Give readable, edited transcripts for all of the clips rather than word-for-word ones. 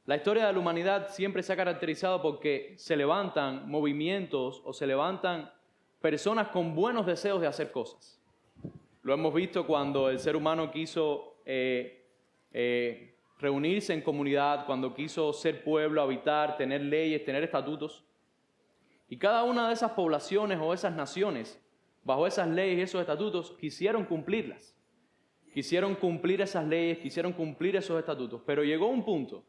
La historia de la humanidad siempre se ha caracterizado porque se levantan movimientos o se levantan personas con buenos deseos de hacer cosas. Lo hemos visto cuando el ser humano quiso reunirse en comunidad, cuando quiso ser pueblo, habitar, tener leyes, tener estatutos. Y cada una de esas poblaciones o esas naciones, bajo esas leyes y esos estatutos, quisieron cumplirlas. Quisieron cumplir esas leyes, quisieron cumplir esos estatutos. Pero llegó un punto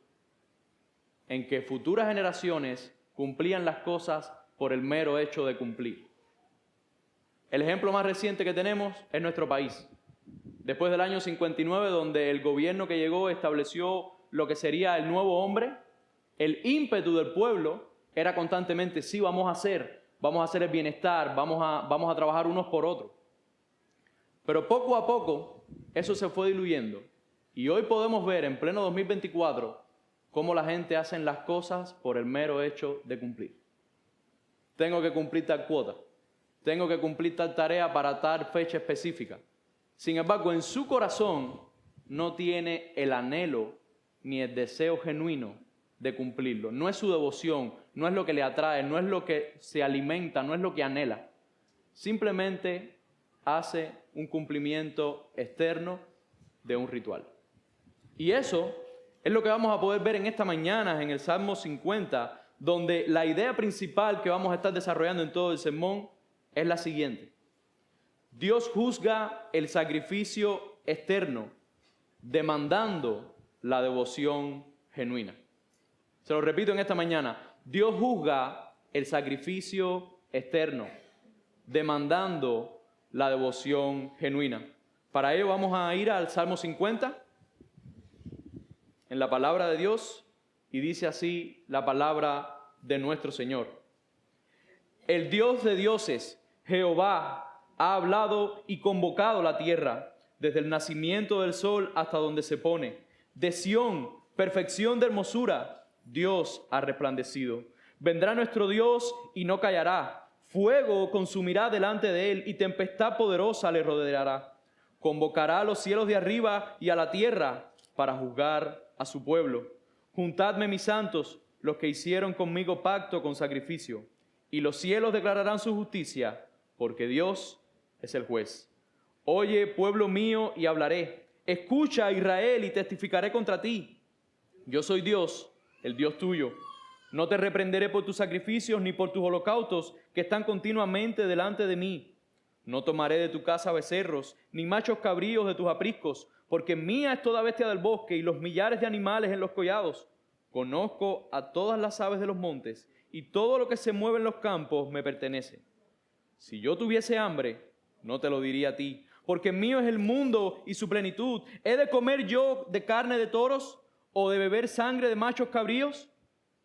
en que futuras generaciones cumplían las cosas por el mero hecho de cumplir. El ejemplo más reciente que tenemos es nuestro país. Después del año 59, donde el gobierno que llegó estableció lo que sería el nuevo hombre, el ímpetu del pueblo era constantemente, sí, vamos a hacer el bienestar, vamos a trabajar unos por otros. Pero poco a poco eso se fue diluyendo. Y hoy podemos ver en pleno 2024 cómo la gente hace las cosas por el mero hecho de cumplir. Tengo que cumplir tal cuota. Tengo que cumplir tal tarea para tal fecha específica. Sin embargo, en su corazón no tiene el anhelo ni el deseo genuino de cumplirlo. No es su devoción, no es lo que le atrae, no es lo que se alimenta, no es lo que anhela. Simplemente hace un cumplimiento externo de un ritual. Y eso es lo que vamos a poder ver en esta mañana en el Salmo 50, donde la idea principal que vamos a estar desarrollando en todo el sermón es la siguiente. Dios juzga el sacrificio externo, demandando la devoción genuina. Se lo repito en esta mañana. Dios juzga el sacrificio externo, demandando la devoción genuina. Para ello vamos a ir al Salmo 50, en la palabra de Dios, y dice así la palabra de nuestro Señor. El Dios de dioses, Jehová, ha hablado y convocado la tierra, desde el nacimiento del sol hasta donde se pone. De Sión, perfección de hermosura, Dios ha resplandecido. Vendrá nuestro Dios y no callará. Fuego consumirá delante de él y tempestad poderosa le rodeará. Convocará a los cielos de arriba y a la tierra para juzgar a su pueblo. Juntadme, mis santos, los que hicieron conmigo pacto con sacrificio, y los cielos declararán su justicia, porque Dios es el juez. Oye, pueblo mío, y hablaré. Escucha, Israel, y testificaré contra ti. Yo soy Dios, el Dios tuyo. No te reprenderé por tus sacrificios ni por tus holocaustos que están continuamente delante de mí. No tomaré de tu casa becerros, ni machos cabríos de tus apriscos, porque mía es toda bestia del bosque y los millares de animales en los collados. Conozco a todas las aves de los montes, y todo lo que se mueve en los campos me pertenece. Si yo tuviese hambre, no te lo diría a ti, porque mío es el mundo y su plenitud. ¿He de comer yo de carne de toros o de beber sangre de machos cabríos?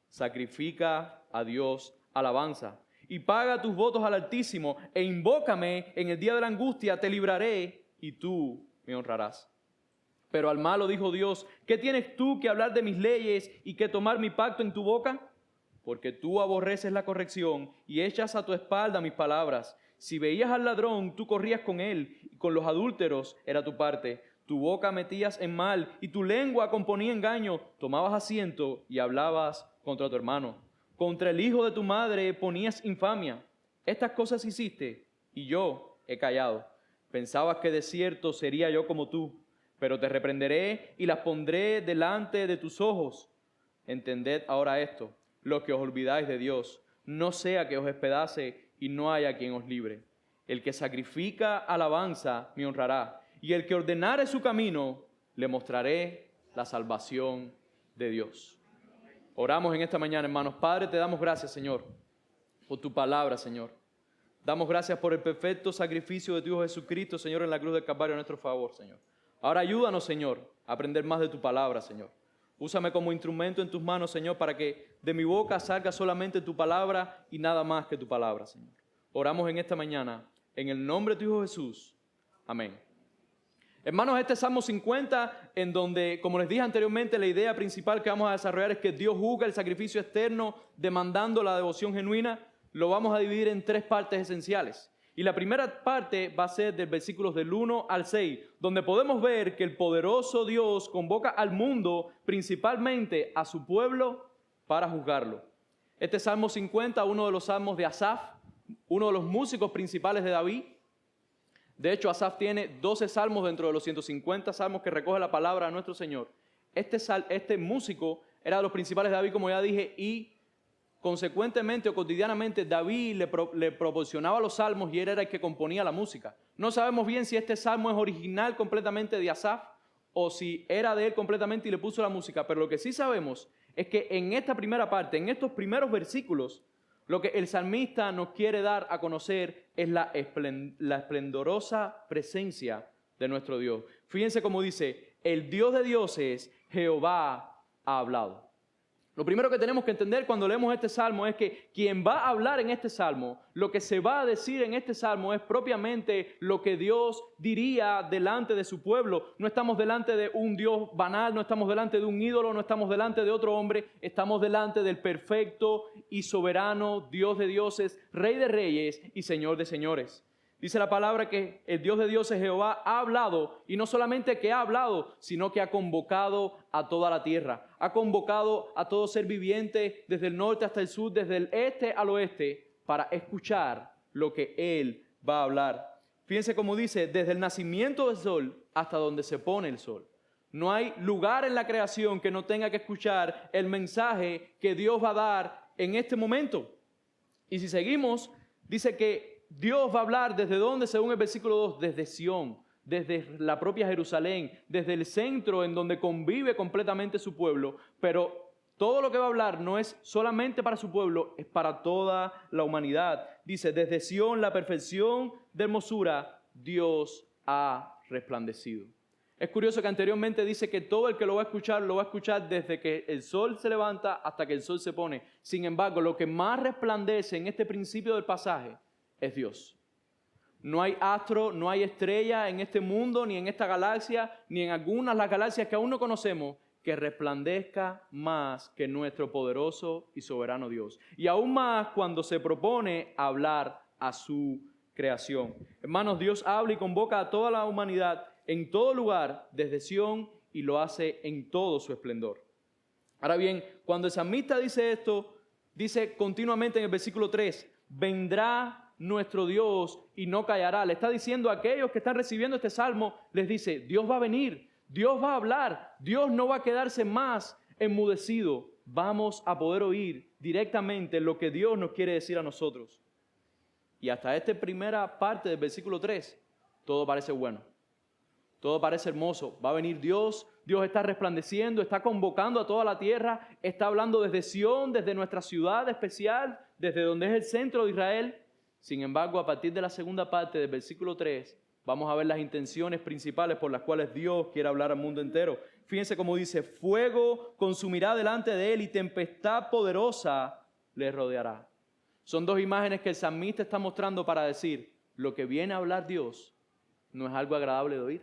Sacrifica a Dios alabanza y paga tus votos al Altísimo e invócame en el día de la angustia, te libraré y tú me honrarás. Pero al malo dijo Dios, ¿qué tienes tú que hablar de mis leyes y que tomar mi pacto en tu boca? Porque tú aborreces la corrección y echas a tu espalda mis palabras. Si veías al ladrón, tú corrías con él, y con los adúlteros era tu parte. Tu boca metías en mal y tu lengua componía engaño. Tomabas asiento y hablabas contra tu hermano. Contra el hijo de tu madre ponías infamia. Estas cosas hiciste y yo he callado. Pensabas que de cierto sería yo como tú, pero te reprenderé y las pondré delante de tus ojos. Entended ahora esto, lo que os olvidáis de Dios, no sea que os despedace y no haya quien os libre. El que sacrifica alabanza me honrará, y el que ordenare su camino, le mostraré la salvación de Dios. Oramos en esta mañana, hermanos. Padre, te damos gracias, Señor, por tu palabra, Señor. Damos gracias por el perfecto sacrificio de tu Hijo Jesucristo, Señor, en la cruz del Calvario a nuestro favor, Señor. Ahora ayúdanos, Señor, a aprender más de tu palabra, Señor. Úsame como instrumento en tus manos, Señor, para que de mi boca salga solamente tu palabra y nada más que tu palabra, Señor. Oramos en esta mañana, en el nombre de tu Hijo Jesús. Amén. Hermanos, este Salmo 50, en donde, como les dije anteriormente, la idea principal que vamos a desarrollar es que Dios juzga el sacrificio externo demandando la devoción genuina, lo vamos a dividir en tres partes esenciales. Y la primera parte va a ser del versículos del 1 al 6, donde podemos ver que el poderoso Dios convoca al mundo, principalmente a su pueblo, para juzgarlo. Este Salmo 50, uno de los salmos de Asaf, uno de los músicos principales de David. De hecho, Asaf tiene 12 salmos dentro de los 150 salmos que recoge la palabra de nuestro Señor. Este músico era de los principales de David, como ya dije, y consecuentemente o cotidianamente David le proporcionaba los salmos y él era el que componía la música. No sabemos bien si este salmo es original completamente de Asaf o si era de él completamente y le puso la música, pero lo que sí sabemos es que en esta primera parte, en estos primeros versículos, lo que el salmista nos quiere dar a conocer es la esplendorosa presencia de nuestro Dios. Fíjense cómo dice, el Dios de dioses, Jehová ha hablado. Lo primero que tenemos que entender cuando leemos este salmo es que quien va a hablar en este salmo, lo que se va a decir en este salmo es propiamente lo que Dios diría delante de su pueblo. No estamos delante de un Dios banal, no estamos delante de un ídolo, no estamos delante de otro hombre, estamos delante del perfecto y soberano Dios de dioses, Rey de reyes y Señor de señores. Dice la palabra que el Dios de dioses, Jehová, ha hablado, y no solamente que ha hablado, sino que ha convocado a toda la tierra. Ha convocado a todo ser viviente desde el norte hasta el sur, desde el este al oeste, para escuchar lo que Él va a hablar. Fíjense cómo dice, desde el nacimiento del sol hasta donde se pone el sol. No hay lugar en la creación que no tenga que escuchar el mensaje que Dios va a dar en este momento. Y si seguimos, dice que Dios va a hablar desde dónde, según el versículo 2, desde Sión, desde la propia Jerusalén, desde el centro en donde convive completamente su pueblo, pero todo lo que va a hablar no es solamente para su pueblo, es para toda la humanidad. Dice, desde Sión, la perfección de hermosura, Dios ha resplandecido. Es curioso que anteriormente dice que todo el que lo va a escuchar desde que el sol se levanta hasta que el sol se pone. Sin embargo, lo que más resplandece en este principio del pasaje es Dios. No hay astro, no hay estrella en este mundo, ni en esta galaxia, ni en algunas de las galaxias que aún no conocemos, que resplandezca más que nuestro poderoso y soberano Dios. Y aún más cuando se propone hablar a su creación. Hermanos, Dios habla y convoca a toda la humanidad en todo lugar, desde Sión, y lo hace en todo su esplendor. Ahora bien, cuando el salmista dice esto, dice continuamente en el versículo 3, vendrá nuestro Dios y no callará. Le está diciendo a aquellos que están recibiendo este salmo, les dice, Dios va a venir, Dios va a hablar, Dios no va a quedarse más enmudecido. Vamos a poder oír directamente lo que Dios nos quiere decir a nosotros. Y hasta esta primera parte del versículo 3, todo parece bueno. Todo parece hermoso. Va a venir Dios, Dios está resplandeciendo, está convocando a toda la tierra, está hablando desde Sión, desde nuestra ciudad especial, desde donde es el centro de Israel. Sin embargo, a partir de la segunda parte del versículo 3, vamos a ver las intenciones principales por las cuales Dios quiere hablar al mundo entero. Fíjense cómo dice, fuego consumirá delante de él y tempestad poderosa le rodeará. Son dos imágenes que el salmista está mostrando para decir, lo que viene a hablar Dios no es algo agradable de oír.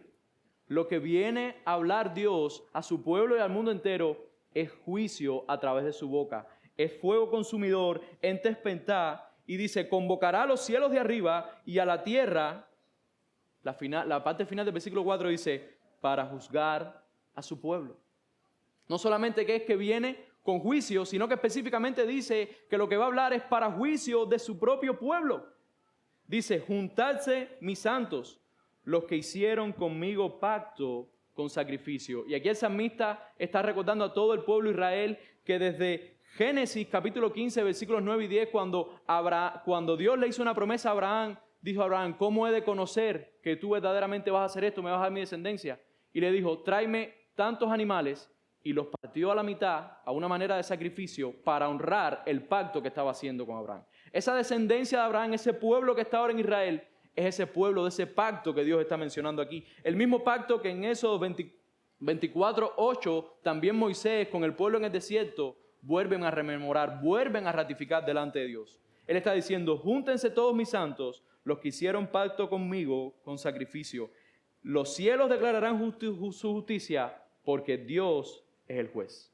Lo que viene a hablar Dios a su pueblo y al mundo entero es juicio a través de su boca. Es fuego consumidor en tempestad. Y dice, convocará a los cielos de arriba y a la tierra. La parte final del versículo 4 dice, para juzgar a su pueblo. No solamente que es que viene con juicio, sino que específicamente dice que lo que va a hablar es para juicio de su propio pueblo. Dice, juntarse mis santos, los que hicieron conmigo pacto con sacrificio. Y aquí el salmista está recordando a todo el pueblo de Israel que desde Génesis capítulo 15, versículos 9 y 10, cuando Dios le hizo una promesa a Abraham, dijo a Abraham, ¿cómo he de conocer que tú verdaderamente vas a hacer esto, me vas a dar mi descendencia? Y le dijo, tráeme tantos animales, y los partió a la mitad a una manera de sacrificio para honrar el pacto que estaba haciendo con Abraham. Esa descendencia de Abraham, ese pueblo que está ahora en Israel, es ese pueblo de ese pacto que Dios está mencionando aquí. El mismo pacto que en Éxodo 24:8 también Moisés con el pueblo en el desierto vuelven a rememorar, vuelven a ratificar delante de Dios. Él está diciendo, júntense todos mis santos, los que hicieron pacto conmigo con sacrificio. Los cielos declararán su justicia porque Dios es el juez.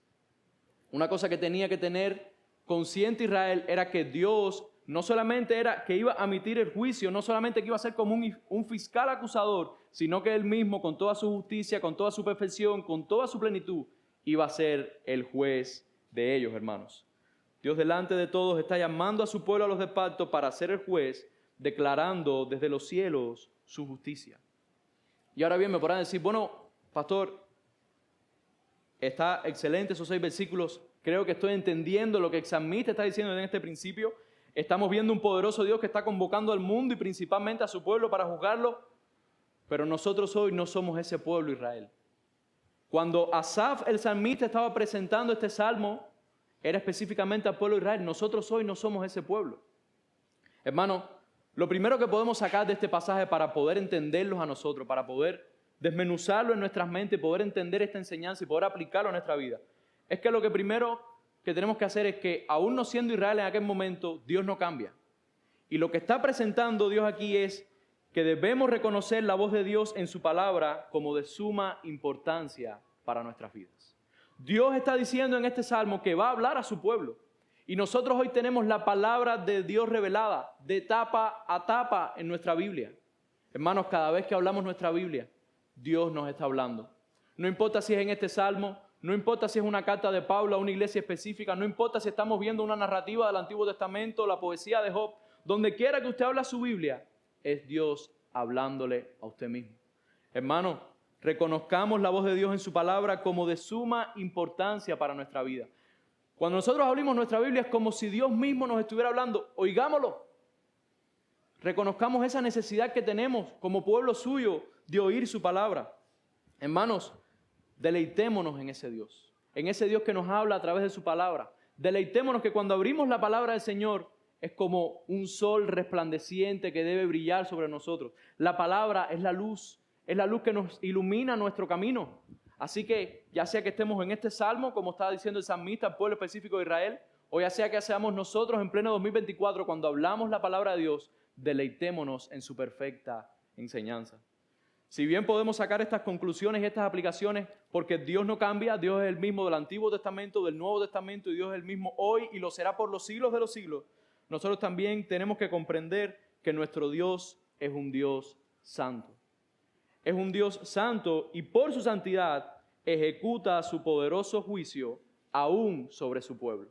Una cosa que tenía que tener consciente Israel era que Dios no solamente era que iba a emitir el juicio, no solamente que iba a ser como un fiscal acusador, sino que Él mismo, con toda su justicia, con toda su perfección, con toda su plenitud, iba a ser el juez de ellos, hermanos. Dios delante de todos está llamando a su pueblo, a los de pacto, para ser el juez, declarando desde los cielos su justicia. Y ahora bien, me podrán decir, bueno, pastor, está excelente esos 6 versículos, creo que estoy entendiendo lo que el salmista está diciendo en este principio. Estamos viendo un poderoso Dios que está convocando al mundo y principalmente a su pueblo para juzgarlo, pero nosotros hoy no somos ese pueblo Israel. Cuando Asaf, el salmista, estaba presentando este salmo, era específicamente al pueblo de Israel. Nosotros hoy no somos ese pueblo. Hermano, lo primero que podemos sacar de este pasaje para poder entenderlos a nosotros, para poder desmenuzarlo en nuestras mentes, poder entender esta enseñanza y poder aplicarlo a nuestra vida, es que lo que primero que tenemos que hacer es que, aún no siendo Israel en aquel momento, Dios no cambia. Y lo que está presentando Dios aquí es que debemos reconocer la voz de Dios en su palabra como de suma importancia para nuestras vidas. Dios está diciendo en este salmo que va a hablar a su pueblo. Y nosotros hoy tenemos la palabra de Dios revelada de tapa a tapa en nuestra Biblia. Hermanos, cada vez que hablamos nuestra Biblia, Dios nos está hablando. No importa si es en este salmo, no importa si es una carta de Pablo a una iglesia específica, no importa si estamos viendo una narrativa del Antiguo Testamento, la poesía de Job, donde quiera que usted hable su Biblia, es Dios hablándole a usted mismo. Hermano, reconozcamos la voz de Dios en su palabra como de suma importancia para nuestra vida. Cuando nosotros abrimos nuestra Biblia es como si Dios mismo nos estuviera hablando. Oigámoslo. Reconozcamos esa necesidad que tenemos como pueblo suyo de oír su palabra. Hermanos, deleitémonos en ese Dios que nos habla a través de su palabra. Deleitémonos que cuando abrimos la palabra del Señor es como un sol resplandeciente que debe brillar sobre nosotros. La palabra es la luz que nos ilumina nuestro camino. Así que ya sea que estemos en este salmo, como estaba diciendo el salmista, el pueblo específico de Israel, o ya sea que seamos nosotros en pleno 2024, cuando hablamos la palabra de Dios, deleitémonos en su perfecta enseñanza. Si bien podemos sacar estas conclusiones y estas aplicaciones, porque Dios no cambia, Dios es el mismo del Antiguo Testamento, del Nuevo Testamento, y Dios es el mismo hoy y lo será por los siglos de los siglos, nosotros también tenemos que comprender que nuestro Dios es un Dios santo. Es un Dios santo y por su santidad ejecuta su poderoso juicio aún sobre su pueblo.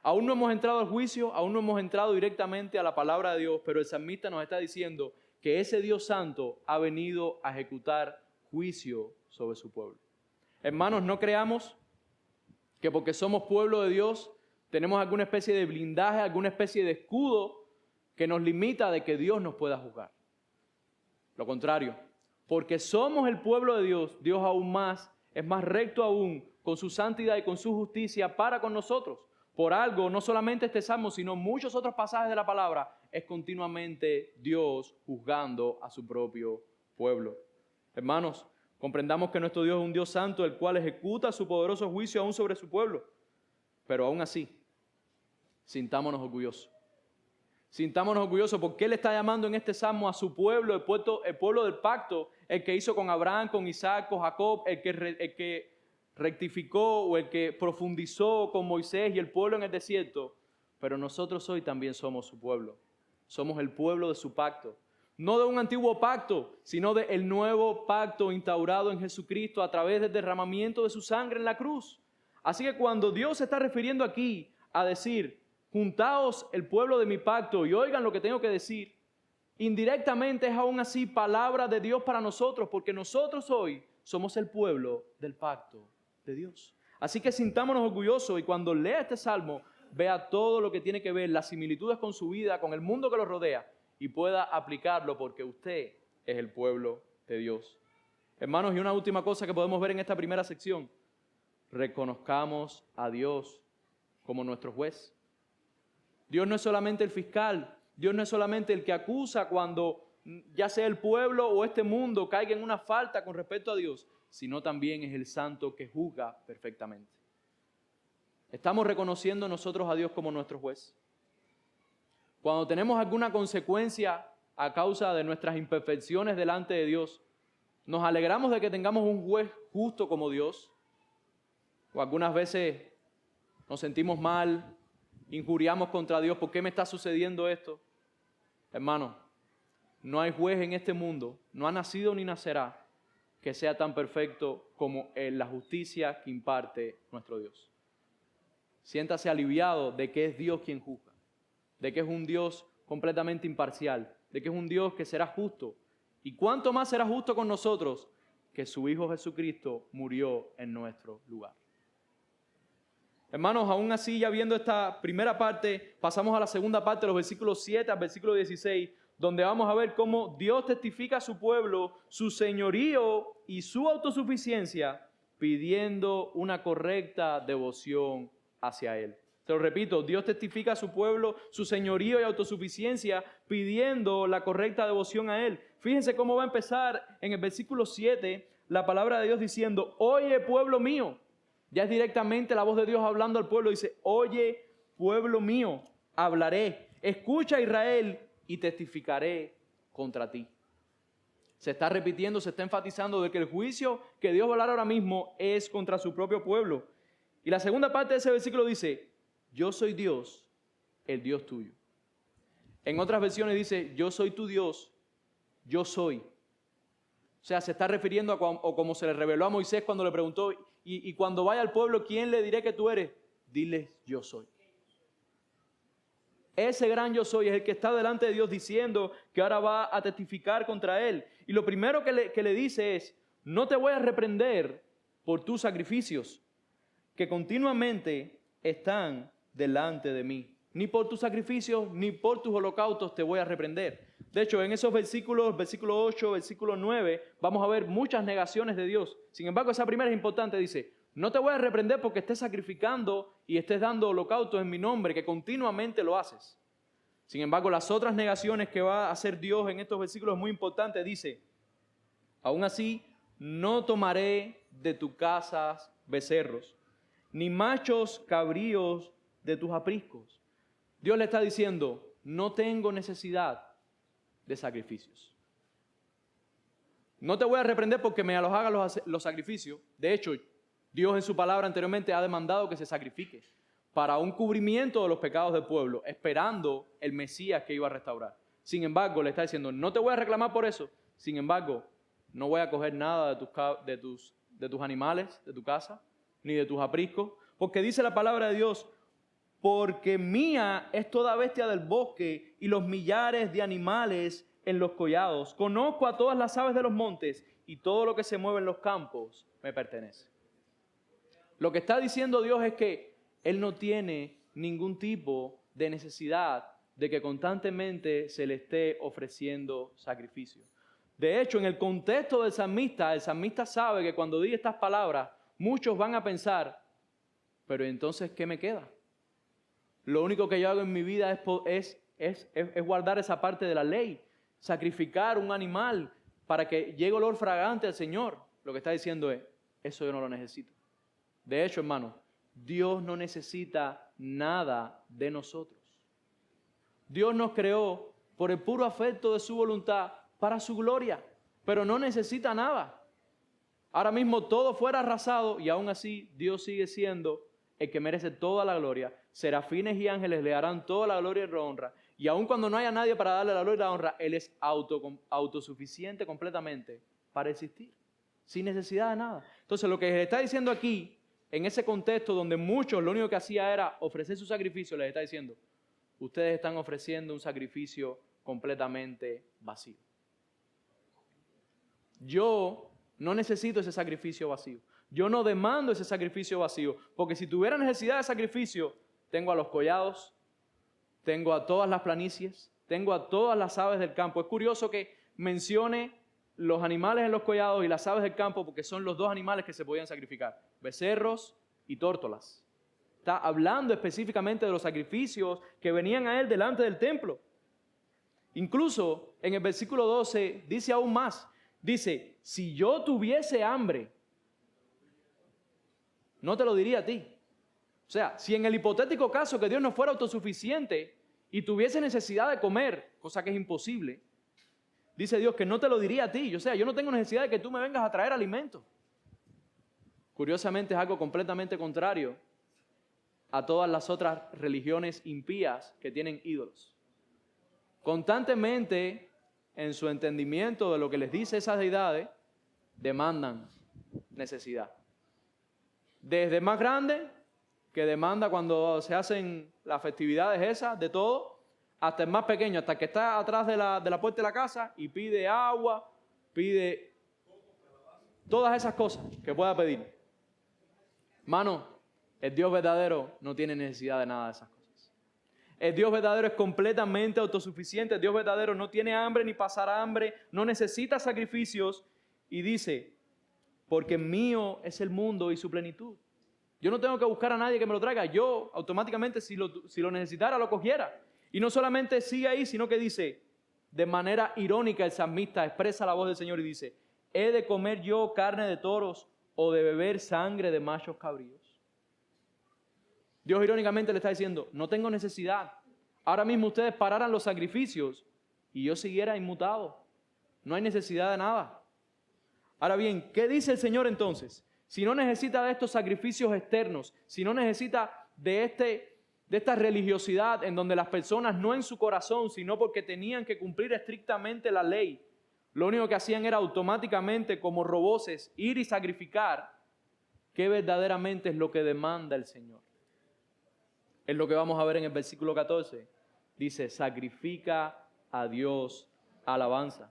Aún no hemos entrado al juicio, aún no hemos entrado directamente a la palabra de Dios, pero el salmista nos está diciendo que ese Dios santo ha venido a ejecutar juicio sobre su pueblo. Hermanos, no creamos que porque somos pueblo de Dios tenemos alguna especie de blindaje, alguna especie de escudo que nos limita de que Dios nos pueda juzgar. Lo contrario, porque somos el pueblo de Dios, Dios aún más, es más recto aún con su santidad y con su justicia para con nosotros. Por algo, no solamente este salmo, sino muchos otros pasajes de la palabra, es continuamente Dios juzgando a su propio pueblo. Hermanos, comprendamos que nuestro Dios es un Dios santo, el cual ejecuta su poderoso juicio aún sobre su pueblo. Pero aún así, sintámonos orgullosos. Sintámonos orgullosos porque Él está llamando en este salmo a su pueblo, el pueblo del pacto, el que hizo con Abraham, con Isaac, con Jacob, el que rectificó o el que profundizó con Moisés y el pueblo en el desierto. Pero nosotros hoy también somos su pueblo. Somos el pueblo de su pacto. No de un antiguo pacto, sino del nuevo pacto instaurado en Jesucristo a través del derramamiento de su sangre en la cruz. Así que cuando Dios se está refiriendo aquí a decir, juntaos el pueblo de mi pacto y oigan lo que tengo que decir, indirectamente es aún así palabra de Dios para nosotros, porque nosotros hoy somos el pueblo del pacto de Dios. Así que sintámonos orgullosos y cuando lea este salmo, vea todo lo que tiene que ver, las similitudes con su vida, con el mundo que lo rodea y pueda aplicarlo porque usted es el pueblo de Dios. Hermanos, y una última cosa que podemos ver en esta primera sección, reconozcamos a Dios como nuestro juez. Dios no es solamente el fiscal, Dios no es solamente el que acusa cuando ya sea el pueblo o este mundo caiga en una falta con respecto a Dios, sino también es el santo que juzga perfectamente. ¿Estamos reconociendo nosotros a Dios como nuestro juez? Cuando tenemos alguna consecuencia a causa de nuestras imperfecciones delante de Dios, ¿nos alegramos de que tengamos un juez justo como Dios? ¿O algunas veces nos sentimos mal injuriamos contra Dios. ¿Por qué me está sucediendo esto? Hermano, no hay juez en este mundo, no ha nacido ni nacerá, que sea tan perfecto como la justicia que imparte nuestro Dios. Siéntase aliviado de que es Dios quien juzga, de que es un Dios completamente imparcial, de que es un Dios que será justo. ¿Y cuánto más será justo con nosotros? Que su Hijo Jesucristo murió en nuestro lugar. Hermanos, aún así, ya viendo esta primera parte, pasamos a la segunda parte, los versículos 7 al versículo 16, donde vamos a ver cómo Dios testifica a su pueblo su señorío y su autosuficiencia, pidiendo una correcta devoción hacia Él. Te lo repito, Dios testifica a su pueblo su señorío y autosuficiencia, pidiendo la correcta devoción a Él. Fíjense cómo va a empezar en el versículo 7, la palabra de Dios diciendo, oye pueblo mío. Ya es directamente la voz de Dios hablando al pueblo. Dice, oye, pueblo mío, hablaré. Escucha, Israel, y testificaré contra ti. Se está repitiendo, se está enfatizando de que el juicio que Dios va a hablar ahora mismo es contra su propio pueblo. Y la segunda parte de ese versículo dice, yo soy Dios, el Dios tuyo. En otras versiones dice, yo soy tu Dios, yo soy. O sea, se está refiriendo o como se le reveló a Moisés cuando le preguntó, y cuando vaya al pueblo, ¿quién le diré que tú eres? Diles, yo soy. Ese gran yo soy es el que está delante de Dios diciendo que ahora va a testificar contra él. Y lo primero que le dice es, no te voy a reprender por tus sacrificios, que continuamente están delante de mí. Ni por tus sacrificios, ni por tus holocaustos te voy a reprender. De hecho, en esos versículos, versículo 8, versículo 9, vamos a ver muchas negaciones de Dios. Sin embargo, esa primera es importante, dice, no te voy a reprender porque estés sacrificando y estés dando holocaustos en mi nombre, que continuamente lo haces. Sin embargo, las otras negaciones que va a hacer Dios en estos versículos es muy importante. Dice, aún así, no tomaré de tus casas becerros, ni machos cabríos de tus apriscos. Dios le está diciendo, no tengo necesidad de sacrificios. No te voy a reprender porque me los hagas los sacrificios. De hecho, Dios en su palabra anteriormente ha demandado que se sacrifique para un cubrimiento de los pecados del pueblo, esperando el Mesías que iba a restaurar. Sin embargo, le está diciendo, no te voy a reclamar por eso. Sin embargo, no voy a coger nada de tus animales, de tu casa, ni de tus apriscos, porque dice la palabra de Dios, porque mía es toda bestia del bosque y los millares de animales en los collados. Conozco a todas las aves de los montes y todo lo que se mueve en los campos me pertenece. Lo que está diciendo Dios es que Él no tiene ningún tipo de necesidad de que constantemente se le esté ofreciendo sacrificio. De hecho, en el contexto del salmista sabe que cuando diga estas palabras, muchos van a pensar, pero entonces, ¿qué me queda? Lo único que yo hago en mi vida es guardar esa parte de la ley, sacrificar un animal para que llegue olor fragante al Señor. Lo que está diciendo es, eso yo no lo necesito. De hecho, hermano, Dios no necesita nada de nosotros. Dios nos creó por el puro afecto de su voluntad para su gloria, pero no necesita nada. Ahora mismo todo fuera arrasado y aún así Dios sigue siendo el que merece toda la gloria. Serafines y ángeles le darán toda la gloria y la honra. Y aun cuando no haya nadie para darle la gloria y la honra, Él es autosuficiente completamente para existir, sin necesidad de nada. Entonces lo que les está diciendo aquí, en ese contexto donde muchos lo único que hacía era ofrecer su sacrificio, les está diciendo, ustedes están ofreciendo un sacrificio completamente vacío. Yo no necesito ese sacrificio vacío. Yo no demando ese sacrificio vacío, porque si tuviera necesidad de sacrificio, tengo a los collados, tengo a todas las planicies, tengo a todas las aves del campo. Es curioso que mencione los animales en los collados y las aves del campo, porque son los dos animales que se podían sacrificar, becerros y tórtolas. Está hablando específicamente de los sacrificios que venían a él delante del templo. Incluso en el versículo 12 dice aún más, dice, si yo tuviese hambre, no te lo diría a ti. O sea, si en el hipotético caso que Dios no fuera autosuficiente y tuviese necesidad de comer, cosa que es imposible, dice Dios que no te lo diría a ti. O sea, yo no tengo necesidad de que tú me vengas a traer alimento. Curiosamente es algo completamente contrario a todas las otras religiones impías que tienen ídolos. Constantemente, en su entendimiento de lo que les dice esas deidades, demandan necesidad. Desde más grande, que demanda cuando se hacen las festividades esas, de todo, hasta el más pequeño, hasta el que está atrás de la puerta de la casa y pide agua, pide todas esas cosas que pueda pedir. Hermano, el Dios verdadero no tiene necesidad de nada de esas cosas. El Dios verdadero es completamente autosuficiente. El Dios verdadero no tiene hambre ni pasará hambre, no necesita sacrificios y dice, porque mío es el mundo y su plenitud. Yo no tengo que buscar a nadie que me lo traiga. Yo automáticamente si lo necesitara lo cogiera. Y no solamente sigue ahí, sino que dice, de manera irónica el salmista expresa la voz del Señor y dice, ¿he de comer yo carne de toros o de beber sangre de machos cabríos? Dios irónicamente le está diciendo, no tengo necesidad. Ahora mismo ustedes pararan los sacrificios y yo siguiera inmutado. No hay necesidad de nada. Ahora bien, ¿qué dice el Señor entonces? Si no necesita de estos sacrificios externos, si no necesita de esta religiosidad en donde las personas no en su corazón, sino porque tenían que cumplir estrictamente la ley, lo único que hacían era automáticamente como roboces ir y sacrificar, ¿qué verdaderamente es lo que demanda el Señor? Es lo que vamos a ver en el versículo 14. Dice, sacrifica a Dios alabanza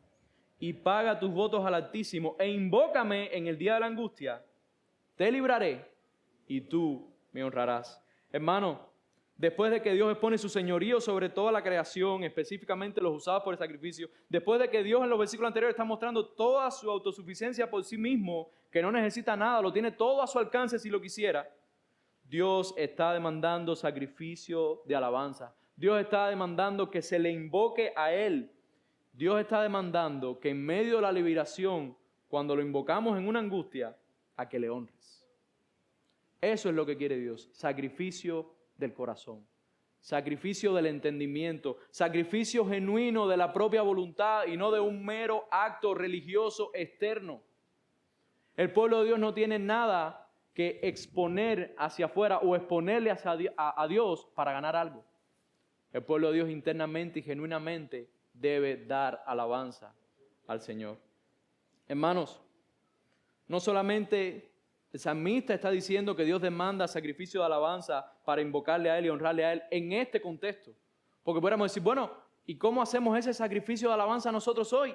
y paga tus votos al Altísimo e invócame en el día de la angustia. Te libraré y tú me honrarás. Hermano, después de que Dios expone su señorío sobre toda la creación, específicamente los usados por el sacrificio, después de que Dios en los versículos anteriores está mostrando toda su autosuficiencia por sí mismo, que no necesita nada, lo tiene todo a su alcance si lo quisiera, Dios está demandando sacrificio de alabanza. Dios está demandando que se le invoque a Él. Dios está demandando que en medio de la liberación, cuando lo invocamos en una angustia, a que le honres. Eso es lo que quiere Dios, sacrificio del corazón, sacrificio del entendimiento, sacrificio genuino de la propia voluntad y no de un mero acto religioso externo. El pueblo de Dios no tiene nada que exponer hacia afuera o exponerle a Dios para ganar algo. El pueblo de Dios internamente y genuinamente debe dar alabanza al Señor. Hermanos, no solamente el salmista está diciendo que Dios demanda sacrificio de alabanza para invocarle a Él y honrarle a Él en este contexto. Porque podríamos decir, bueno, ¿y cómo hacemos ese sacrificio de alabanza nosotros hoy?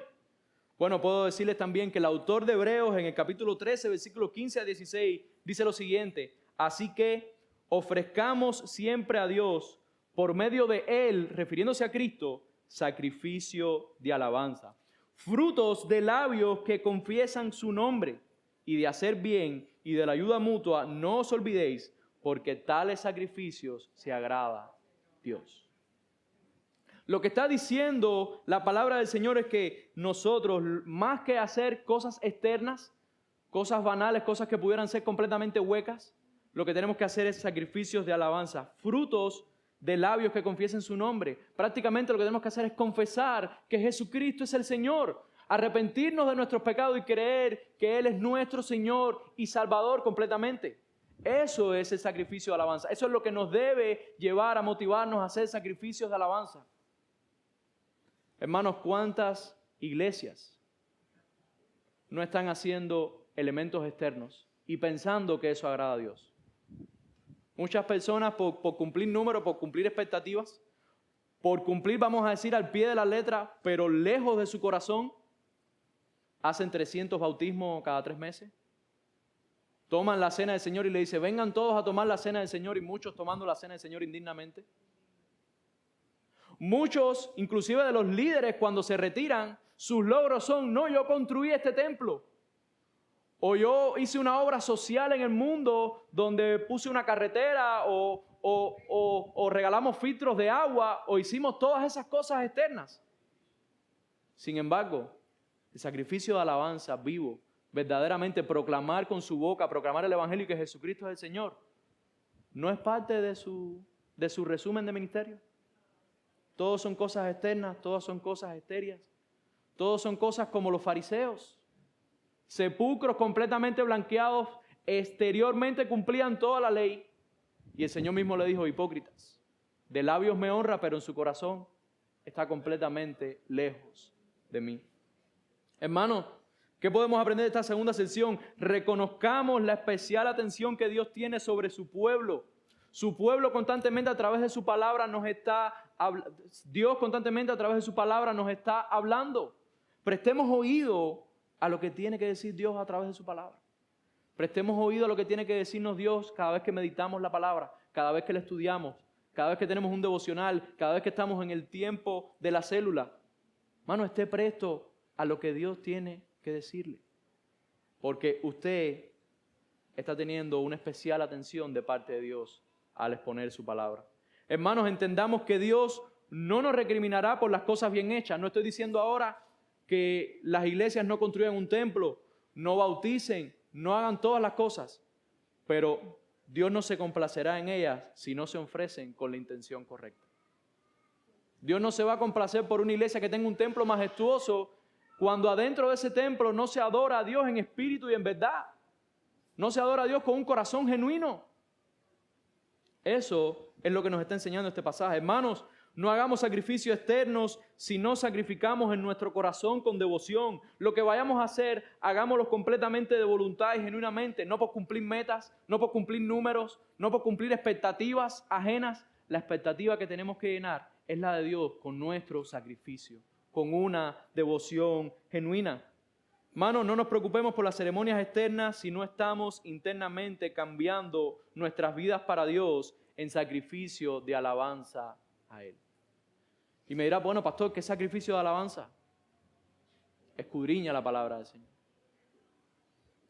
Bueno, puedo decirles también que el autor de Hebreos en el capítulo 13, versículos 15 a 16, dice lo siguiente, así que ofrezcamos siempre a Dios por medio de Él, refiriéndose a Cristo, sacrificio de alabanza, frutos de labios que confiesan su nombre, y de hacer bien y de la ayuda mutua no os olvidéis, porque tales sacrificios se agrada Dios. Lo que está diciendo la palabra del Señor es que nosotros, más que hacer cosas externas, cosas banales, cosas que pudieran ser completamente huecas, lo que tenemos que hacer es sacrificios de alabanza, frutos de labios que confiesen su nombre. Prácticamente lo que tenemos que hacer es confesar que Jesucristo es el Señor, arrepentirnos de nuestros pecados y creer que Él es nuestro Señor y Salvador completamente. Eso es el sacrificio de alabanza. Eso es lo que nos debe llevar a motivarnos a hacer sacrificios de alabanza. Hermanos, ¿cuántas iglesias no están haciendo elementos externos y pensando que eso agrada a Dios? Muchas personas por cumplir números, por cumplir expectativas, por cumplir, vamos a decir, al pie de la letra, pero lejos de su corazón, hacen 300 bautismos cada 3 meses. Toman la cena del Señor y le dicen, vengan todos a tomar la cena del Señor, y muchos tomando la cena del Señor indignamente. Muchos, inclusive de los líderes, cuando se retiran, sus logros son, no, yo construí este templo. O yo hice una obra social en el mundo donde puse una carretera o regalamos filtros de agua o hicimos todas esas cosas externas. Sin embargo, el sacrificio de alabanza vivo, verdaderamente proclamar con su boca, proclamar el Evangelio y que Jesucristo es el Señor, no es parte de su resumen de ministerio. Todos son cosas externas, todas son cosas etéreas, todos son cosas como los fariseos. Sepulcros completamente blanqueados, exteriormente cumplían toda la ley Y el Señor mismo le dijo, hipócritas, de labios me honra, pero en su corazón está completamente lejos de mí. Hermanos, ¿qué podemos aprender de esta segunda sección? Reconozcamos la especial atención que Dios tiene sobre su pueblo. Su pueblo constantemente a través de su palabra nos está hablando. Dios constantemente a través de su palabra nos está hablando. Prestemos oído a lo que tiene que decir Dios a través de su palabra. Prestemos oído a lo que tiene que decirnos Dios cada vez que meditamos la palabra, cada vez que la estudiamos, cada vez que tenemos un devocional, cada vez que estamos en el tiempo de la célula. Hermano, esté presto a lo que Dios tiene que decirle. Porque usted está teniendo una especial atención de parte de Dios al exponer su palabra. Hermanos, entendamos que Dios no nos recriminará por las cosas bien hechas. No estoy diciendo ahora que las iglesias no construyan un templo, no bauticen, no hagan todas las cosas, pero Dios no se complacerá en ellas si no se ofrecen con la intención correcta. Dios no se va a complacer por una iglesia que tenga un templo majestuoso cuando adentro de ese templo no se adora a Dios en espíritu y en verdad. No se adora a Dios con un corazón genuino. Eso es lo que nos está enseñando este pasaje. Hermanos, no hagamos sacrificios externos si no sacrificamos en nuestro corazón con devoción. Lo que vayamos a hacer, hagámoslo completamente de voluntad y genuinamente, no por cumplir metas, no por cumplir números, no por cumplir expectativas ajenas. La expectativa que tenemos que llenar es la de Dios con nuestro sacrificio, con una devoción genuina. Hermanos, no nos preocupemos por las ceremonias externas si no estamos internamente cambiando nuestras vidas para Dios en sacrificio de alabanza a Él. Y me dirá, bueno, pastor, ¿qué sacrificio de alabanza? Escudriña la palabra del Señor.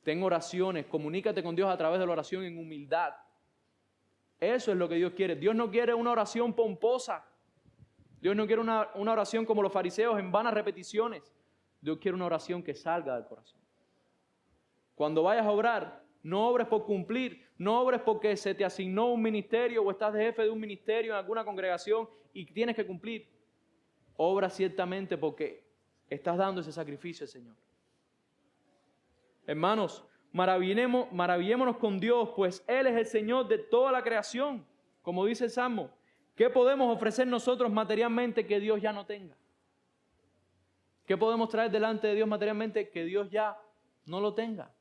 Ten oraciones, comunícate con Dios a través de la oración en humildad. Eso es lo que Dios quiere. Dios no quiere una oración pomposa. Dios no quiere una oración como los fariseos en vanas repeticiones. Dios quiere una oración que salga del corazón. Cuando vayas a orar, no obres por cumplir, no obres porque se te asignó un ministerio o estás de jefe de un ministerio en alguna congregación y tienes que cumplir. Obra ciertamente porque estás dando ese sacrificio al Señor. Hermanos, maravillémonos con Dios, pues Él es el Señor de toda la creación. Como dice el Salmo, ¿qué podemos ofrecer nosotros materialmente que Dios ya no tenga? ¿Qué podemos traer delante de Dios materialmente que Dios ya no lo tenga?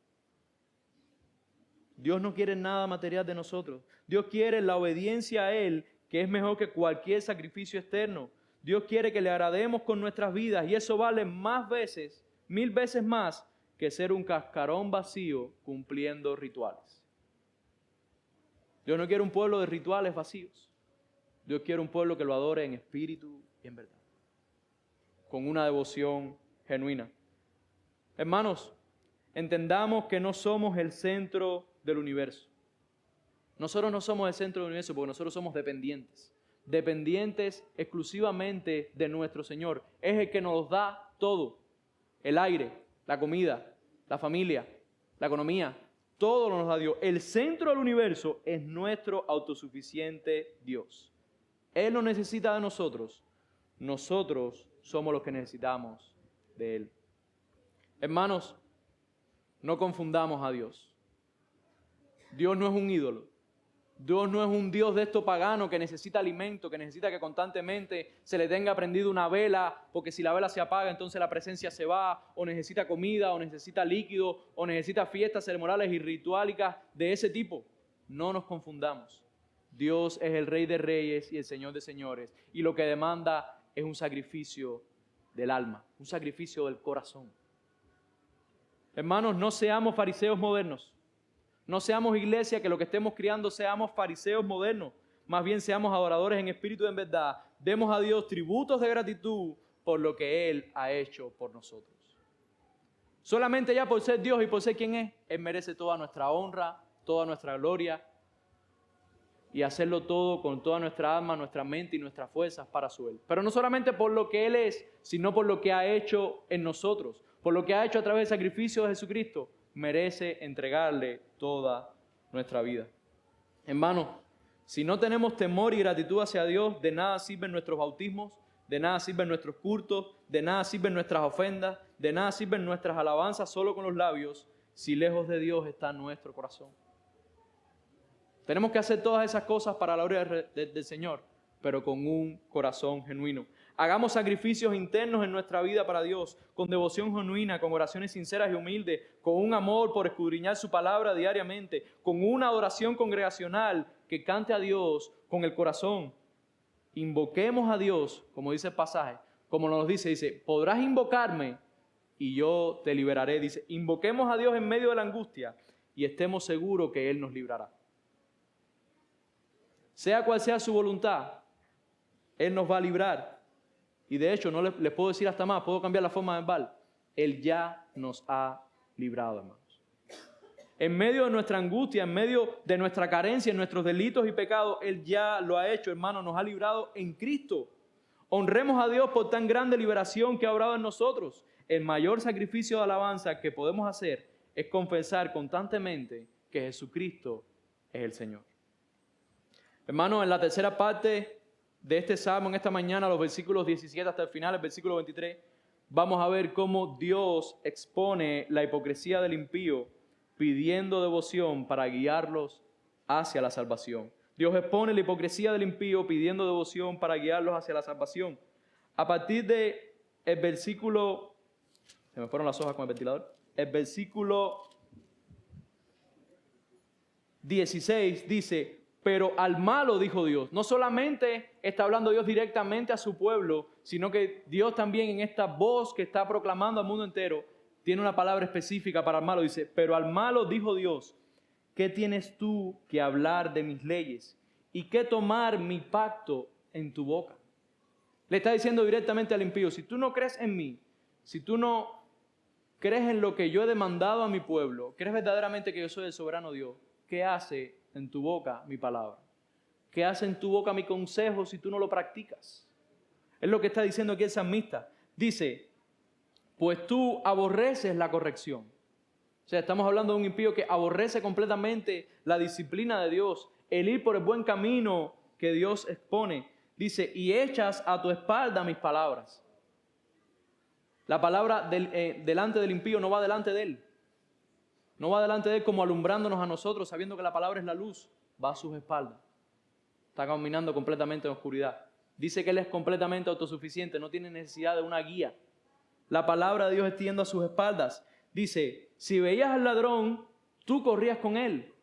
Dios no quiere nada material de nosotros. Dios quiere la obediencia a Él, que es mejor que cualquier sacrificio externo. Dios quiere que le agrademos con nuestras vidas y eso vale más veces, 1000 veces más, que ser un cascarón vacío cumpliendo rituales. Dios no quiere un pueblo de rituales vacíos. Dios quiere un pueblo que lo adore en espíritu y en verdad, con una devoción genuina. Hermanos, entendamos que no somos el centro del universo. Nosotros no somos el centro del universo porque nosotros somos dependientes. Dependientes exclusivamente de nuestro Señor. Es el que nos da todo. El aire, la comida, la familia, la economía. Todo nos da Dios. El centro del universo es nuestro autosuficiente Dios. Él no necesita de nosotros. Nosotros somos los que necesitamos de Él. Hermanos, no confundamos a Dios. Dios no es un ídolo. Dios no es un Dios de esto pagano que necesita alimento, que necesita que constantemente se le tenga prendida una vela, porque si la vela se apaga, entonces la presencia se va, o necesita comida, o necesita líquido, o necesita fiestas ceremoniales y rituálicas de ese tipo. No nos confundamos. Dios es el Rey de Reyes y el Señor de Señores, y lo que demanda es un sacrificio del alma, un sacrificio del corazón. Hermanos, no seamos fariseos modernos. No seamos iglesia que lo que estemos criando seamos fariseos modernos. Más bien seamos adoradores en espíritu y en verdad. Demos a Dios tributos de gratitud por lo que Él ha hecho por nosotros. Solamente ya por ser Dios y por ser quien es, Él merece toda nuestra honra, toda nuestra gloria y hacerlo todo con toda nuestra alma, nuestra mente y nuestras fuerzas para su Él. Pero no solamente por lo que Él es, sino por lo que ha hecho en nosotros, por lo que ha hecho a través del sacrificio de Jesucristo. Merece entregarle toda nuestra vida. Hermanos, si no tenemos temor y gratitud hacia Dios, de nada sirven nuestros bautismos, de nada sirven nuestros cultos, de nada sirven nuestras ofrendas, de nada sirven nuestras alabanzas solo con los labios, si lejos de Dios está nuestro corazón. Tenemos que hacer todas esas cosas para la gloria del Señor, pero con un corazón genuino. Hagamos sacrificios internos en nuestra vida para Dios, con devoción genuina, con oraciones sinceras y humildes, con un amor por escudriñar su palabra diariamente, con una adoración congregacional que cante a Dios con el corazón. Invoquemos a Dios, como dice el pasaje, como nos dice, podrás invocarme y yo te liberaré. Dice, invoquemos a Dios en medio de la angustia y estemos seguros que Él nos librará. Sea cual sea su voluntad, Él nos va a librar. Y de hecho, no les puedo decir hasta más, puedo cambiar la forma verbal. Él ya nos ha librado, hermanos. En medio de nuestra angustia, en medio de nuestra carencia, en nuestros delitos y pecados, Él ya lo ha hecho, hermanos, nos ha librado en Cristo. Honremos a Dios por tan grande liberación que ha obrado en nosotros. El mayor sacrificio de alabanza que podemos hacer es confesar constantemente que Jesucristo es el Señor. Hermanos, en la tercera parte de este salmo, en esta mañana, los versículos 17 hasta el final, el versículo 23, vamos a ver cómo Dios expone la hipocresía del impío, pidiendo devoción para guiarlos hacia la salvación. Dios expone la hipocresía del impío, pidiendo devoción para guiarlos hacia la salvación. A partir del versículo, se me fueron las hojas con el ventilador, el versículo 16 dice, pero al malo dijo Dios. No solamente está hablando Dios directamente a su pueblo, sino que Dios también en esta voz que está proclamando al mundo entero, tiene una palabra específica para el malo. Dice, pero al malo dijo Dios, ¿qué tienes tú que hablar de mis leyes? ¿Y qué tomar mi pacto en tu boca? Le está diciendo directamente al impío, si tú no crees en mí, si tú no crees en lo que yo he demandado a mi pueblo, crees verdaderamente que yo soy el soberano Dios, ¿qué hace en tu boca mi palabra? ¿Qué hace en tu boca mi consejo si tú no lo practicas? Es lo que está diciendo aquí el salmista. Dice, pues tú aborreces la corrección. O sea, estamos hablando de un impío que aborrece completamente la disciplina de Dios, el ir por el buen camino que Dios expone. Dice, y echas a tu espalda mis palabras. La palabra delante del impío no va delante de él. No va delante de él como alumbrándonos a nosotros, sabiendo que la palabra es la luz. Va a sus espaldas. Está caminando completamente en oscuridad. Dice que él es completamente autosuficiente, no tiene necesidad de una guía. La palabra de Dios está yendo a sus espaldas. Dice, si veías al ladrón, tú corrías con él.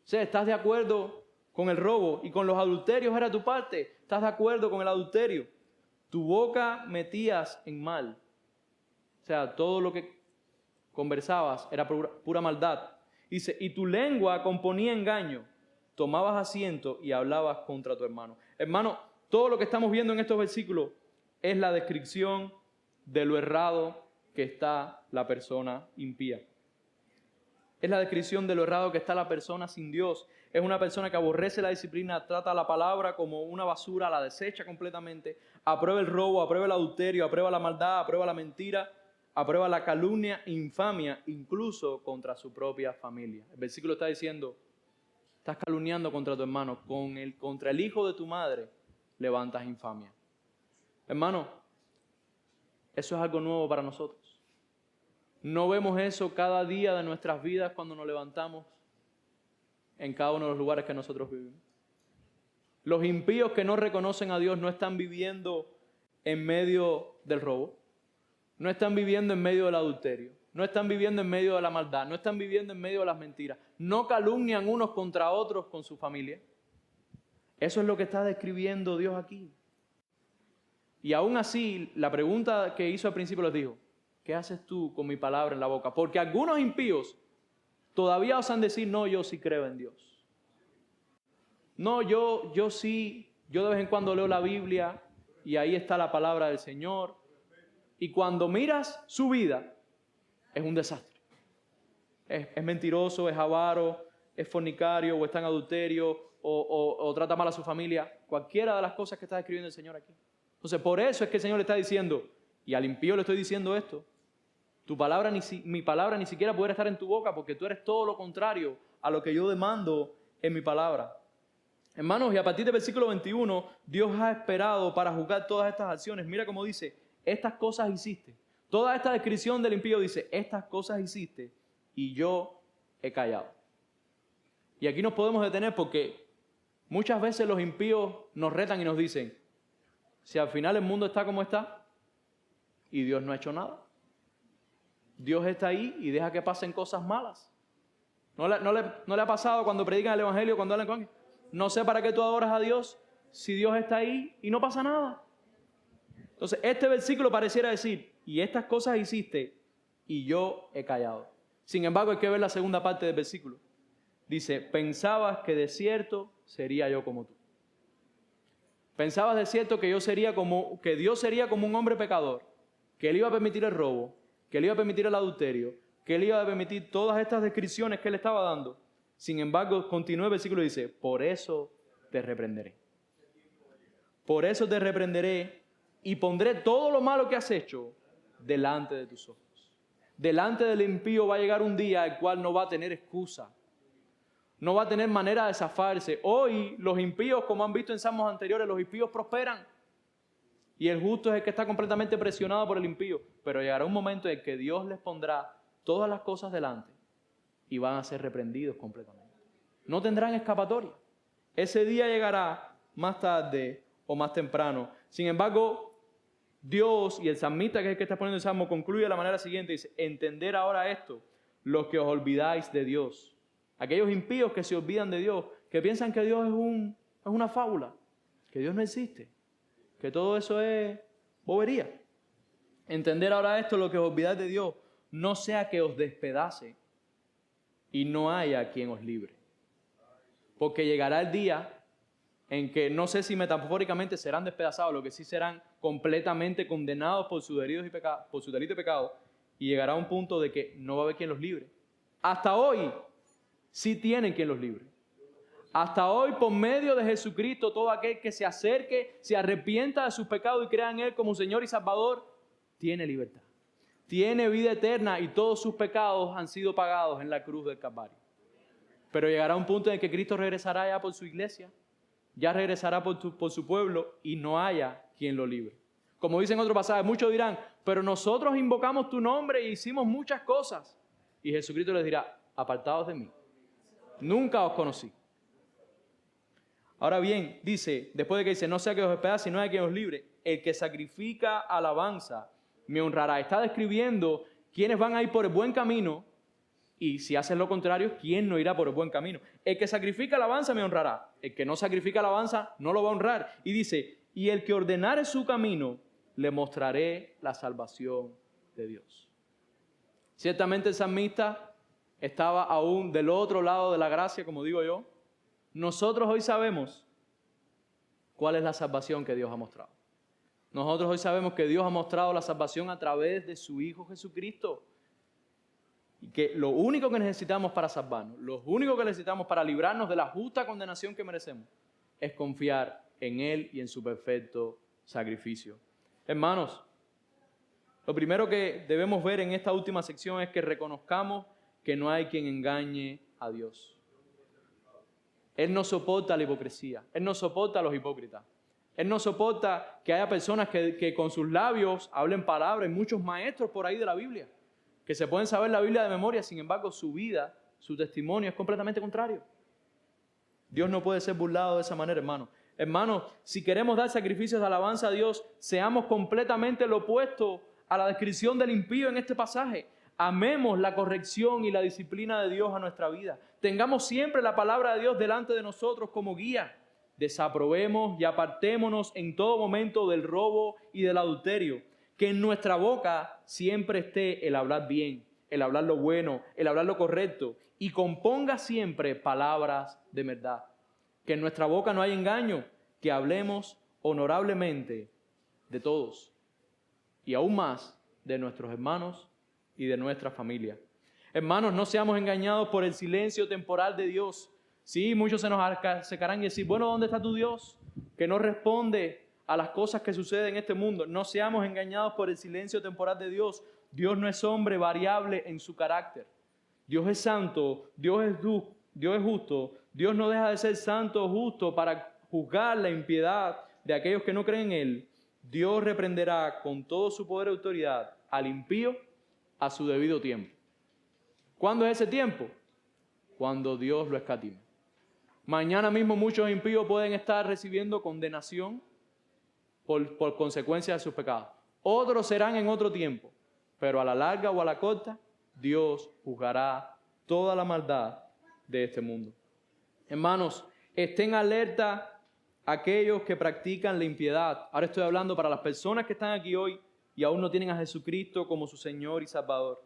O sea, estás de acuerdo con el robo y con los adulterios era tu parte. Estás de acuerdo con el adulterio. Tu boca metías en mal. O sea, todo lo que conversabas era pura maldad. Dice, y tu lengua componía engaño. Tomabas asiento y hablabas contra tu hermano. Hermano, todo lo que estamos viendo en estos versículos es la descripción de lo errado que está la persona impía. Es la descripción de lo errado que está la persona sin Dios. Es una persona que aborrece la disciplina, trata la palabra como una basura, la desecha completamente, aprueba el robo, aprueba el adulterio, aprueba la maldad, aprueba la mentira, aprueba la calumnia, infamia, incluso contra su propia familia. El versículo está diciendo, estás calumniando contra tu hermano, contra el hijo de tu madre levantas infamia. Hermano, eso es algo nuevo para nosotros. No vemos eso cada día de nuestras vidas cuando nos levantamos en cada uno de los lugares que nosotros vivimos. Los impíos que no reconocen a Dios no están viviendo en medio del robo, no están viviendo en medio del adulterio, no están viviendo en medio de la maldad, no están viviendo en medio de las mentiras, no calumnian unos contra otros con su familia. Eso es lo que está describiendo Dios aquí. Y aún así, la pregunta que hizo al principio les dijo, ¿qué haces tú con mi palabra en la boca? Porque algunos impíos todavía osan decir, no, yo sí creo en Dios. No, yo sí, yo de vez en cuando leo la Biblia y ahí está la palabra del Señor. Y cuando miras su vida, es un desastre. Es mentiroso, es avaro, es fornicario o está en adulterio o trata mal a su familia. Cualquiera de las cosas que está describiendo el Señor aquí. Entonces, por eso es que el Señor le está diciendo, y al impío le estoy diciendo esto, mi palabra ni siquiera puede estar en tu boca porque tú eres todo lo contrario a lo que yo demando en mi palabra. Hermanos, y a partir del versículo 21, Dios ha esperado para juzgar todas estas acciones. Mira cómo dice, estas cosas hiciste. Toda esta descripción del impío dice, estas cosas hiciste y yo he callado. Y aquí nos podemos detener porque muchas veces los impíos nos retan y nos dicen, si al final el mundo está como está y Dios no ha hecho nada, Dios está ahí y deja que pasen cosas malas. ¿No le ha pasado cuando predican el Evangelio, cuando hablan con él? No sé para qué tú adoras a Dios si Dios está ahí y no pasa nada. Entonces, este versículo pareciera decir, y estas cosas hiciste y yo he callado. Sin embargo, hay que ver la segunda parte del versículo. Dice, pensabas que de cierto sería yo como tú. Pensabas de cierto que Dios sería como un hombre pecador, que Él iba a permitir el robo, que Él iba a permitir el adulterio, que Él iba a permitir todas estas descripciones que Él estaba dando. Sin embargo, continúa el versículo y dice, por eso te reprenderé. Por eso te reprenderé y pondré todo lo malo que has hecho delante de tus ojos. Delante del impío va a llegar un día el cual no va a tener excusa. No va a tener manera de zafarse. Hoy los impíos, como han visto en salmos anteriores, los impíos prosperan. Y el justo es el que está completamente presionado por el impío. Pero llegará un momento en que Dios les pondrá todas las cosas delante y van a ser reprendidos completamente. No tendrán escapatoria. Ese día llegará más tarde o más temprano. Sin embargo, Dios y el salmista, que es el que está poniendo el salmo, concluye de la manera siguiente. Dice, entender ahora esto, los que os olvidáis de Dios. Aquellos impíos que se olvidan de Dios, que piensan que Dios es una fábula, que Dios no existe, que todo eso es bobería. Entender ahora esto, lo que os olvidáis de Dios, no sea que os despedace y no haya quien os libre. Porque llegará el día en que no sé si metafóricamente serán despedazados, lo que sí serán completamente condenados por sus delitos y pecados, y llegará un punto de que no va a haber quien los libre. Hasta hoy sí tienen quien los libre. Hasta hoy, por medio de Jesucristo, todo aquel que se acerque, se arrepienta de sus pecados y crea en Él como Señor y Salvador, tiene libertad. Tiene vida eterna y todos sus pecados han sido pagados en la cruz del Calvario. Pero llegará un punto en que Cristo regresará ya por su iglesia, ya regresará por su pueblo y no haya quien lo libre. Como dice en otro pasaje, muchos dirán, pero nosotros invocamos tu nombre e hicimos muchas cosas. Y Jesucristo les dirá, apartados de mí, nunca os conocí. Ahora bien, dice, después de que dice, no sea que os despedaz, sino hay quien os libre, el que sacrifica alabanza me honrará. Está describiendo quiénes van a ir por el buen camino y si hacen lo contrario, quién no irá por el buen camino. El que sacrifica alabanza me honrará. El que no sacrifica alabanza no lo va a honrar. Y dice, y el que ordenare su camino, le mostraré la salvación de Dios. Ciertamente el salmista estaba aún del otro lado de la gracia, como digo yo. Nosotros hoy sabemos cuál es la salvación que Dios ha mostrado. Nosotros hoy sabemos que Dios ha mostrado la salvación a través de su Hijo Jesucristo. Y que lo único que necesitamos para salvarnos, lo único que necesitamos para librarnos de la justa condenación que merecemos, es confiar en Él y en su perfecto sacrificio. Hermanos, lo primero que debemos ver en esta última sección es que reconozcamos que no hay quien engañe a Dios. Él no soporta la hipocresía, Él no soporta a los hipócritas. Él no soporta que haya personas que con sus labios hablen palabras. Hay muchos maestros por ahí de la Biblia que se pueden saber la Biblia de memoria, sin embargo su vida, su testimonio es completamente contrario. Dios no puede ser burlado de esa manera, hermano. Hermanos, si queremos dar sacrificios de alabanza a Dios, seamos completamente lo opuesto a la descripción del impío en este pasaje. Amemos la corrección y la disciplina de Dios a nuestra vida. Tengamos siempre la palabra de Dios delante de nosotros como guía. Desaprobemos y apartémonos en todo momento del robo y del adulterio. Que en nuestra boca siempre esté el hablar bien, el hablar lo bueno, el hablar lo correcto y componga siempre palabras de verdad. Que en nuestra boca no haya engaño, que hablemos honorablemente de todos y aún más de nuestros hermanos y de nuestra familia. Hermanos, no seamos engañados por el silencio temporal de Dios. Sí, muchos se nos acercarán y decir, bueno, ¿dónde está tu Dios? Que no responde a las cosas que suceden en este mundo. No seamos engañados por el silencio temporal de Dios. Dios no es hombre variable en su carácter. Dios es santo, Dios es justo. Dios no deja de ser santo o justo para juzgar la impiedad de aquellos que no creen en Él. Dios reprenderá con todo su poder y autoridad al impío a su debido tiempo. ¿Cuándo es ese tiempo? Cuando Dios lo escatime. Mañana mismo muchos impíos pueden estar recibiendo condenación por consecuencia de sus pecados. Otros serán en otro tiempo, pero a la larga o a la corta, Dios juzgará toda la maldad de este mundo. Hermanos, estén alerta aquellos que practican la impiedad. Ahora estoy hablando para las personas que están aquí hoy y aún no tienen a Jesucristo como su Señor y Salvador.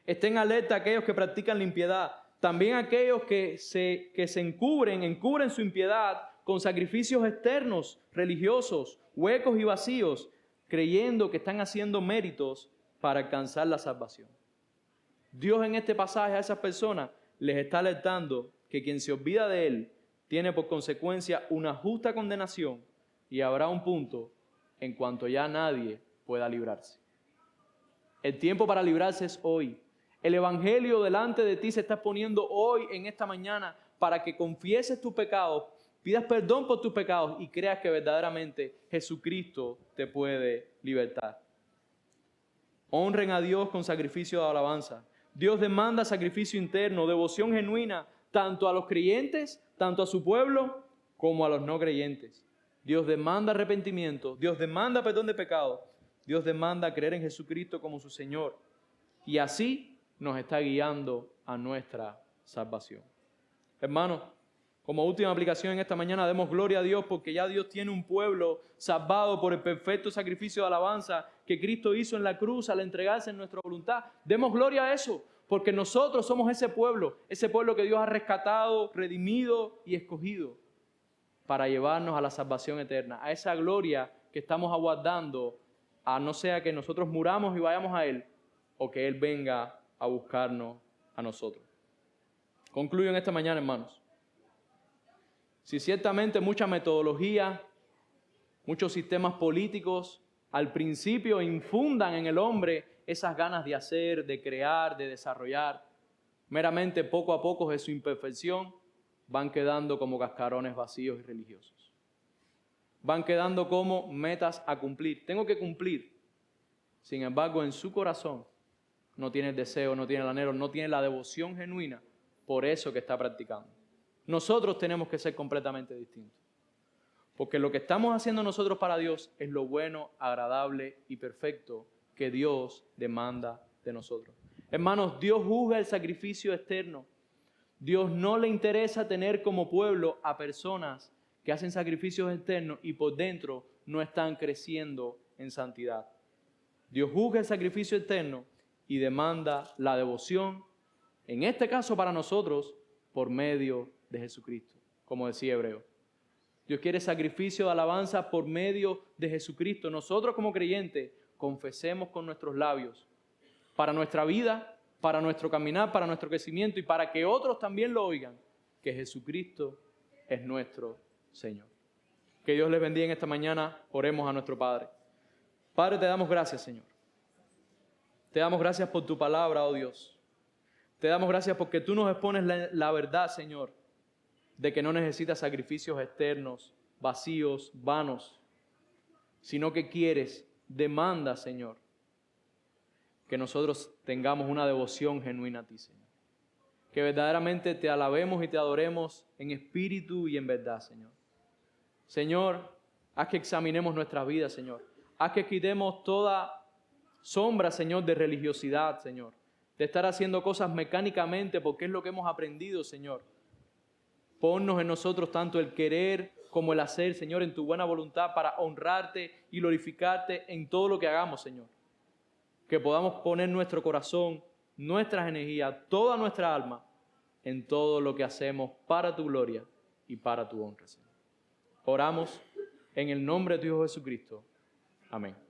Estén alerta aquellos que practican la impiedad. También aquellos que se encubren su impiedad con sacrificios externos, religiosos, huecos y vacíos, creyendo que están haciendo méritos para alcanzar la salvación. Dios en este pasaje a esas personas les está alertando que quien se olvida de Él tiene por consecuencia una justa condenación y habrá un punto en cuanto ya nadie pueda librarse. El tiempo para librarse es hoy. El Evangelio delante de ti se está poniendo hoy, en esta mañana, para que confieses tus pecados, pidas perdón por tus pecados y creas que verdaderamente Jesucristo te puede libertar. Honren a Dios con sacrificio de alabanza. Dios demanda sacrificio interno, devoción genuina, tanto a los creyentes, tanto a su pueblo, como a los no creyentes. Dios demanda arrepentimiento, Dios demanda perdón de pecados, Dios demanda creer en Jesucristo como su Señor. Y así nos está guiando a nuestra salvación. Hermanos, como última aplicación en esta mañana, demos gloria a Dios porque ya Dios tiene un pueblo salvado por el perfecto sacrificio de alabanza que Cristo hizo en la cruz al entregarse en nuestra voluntad. Demos gloria a eso porque nosotros somos ese pueblo que Dios ha rescatado, redimido y escogido para llevarnos a la salvación eterna, a esa gloria que estamos aguardando, a no sea que nosotros muramos y vayamos a Él o que Él venga a buscarnos a nosotros. Concluyo en esta mañana, hermanos. Si ciertamente mucha metodología, muchos sistemas políticos al principio infundan en el hombre esas ganas de hacer, de crear, de desarrollar, meramente poco a poco de su imperfección van quedando como cascarones vacíos y religiosos. Van quedando como metas a cumplir. Tengo que cumplir. Sin embargo, en su corazón no tiene el deseo, no tiene el anhelo, no tiene la devoción genuina por eso que está practicando. Nosotros tenemos que ser completamente distintos. Porque lo que estamos haciendo nosotros para Dios es lo bueno, agradable y perfecto que Dios demanda de nosotros. Hermanos, Dios juzga el sacrificio externo. Dios no le interesa tener como pueblo a personas que hacen sacrificios externos y por dentro no están creciendo en santidad. Dios juzga el sacrificio externo y demanda la devoción, en este caso para nosotros, por medio de Jesucristo, como decía Hebreo. Dios quiere sacrificio de alabanza por medio de Jesucristo. Nosotros como creyentes confesemos con nuestros labios para nuestra vida, para nuestro caminar, para nuestro crecimiento y para que otros también lo oigan, que Jesucristo es nuestro Señor. Que Dios les bendiga en esta mañana. Oremos a nuestro Padre. Padre, te damos gracias, Señor. Te damos gracias por tu palabra, oh Dios. Te damos gracias porque tú nos expones la verdad, Señor, de que no necesitas sacrificios externos, vacíos, vanos, sino que quieres, demandas, Señor, que nosotros tengamos una devoción genuina a ti, Señor. Que verdaderamente te alabemos y te adoremos en espíritu y en verdad, Señor. Señor, haz que examinemos nuestras vidas, Señor. Haz que quitemos toda sombra, Señor, de religiosidad, Señor. De estar haciendo cosas mecánicamente porque es lo que hemos aprendido, Señor. Ponnos en nosotros tanto el querer como el hacer, Señor, en tu buena voluntad para honrarte y glorificarte en todo lo que hagamos, Señor. Que podamos poner nuestro corazón, nuestras energías, toda nuestra alma en todo lo que hacemos para tu gloria y para tu honra, Señor. Oramos en el nombre de tu Hijo Jesucristo. Amén.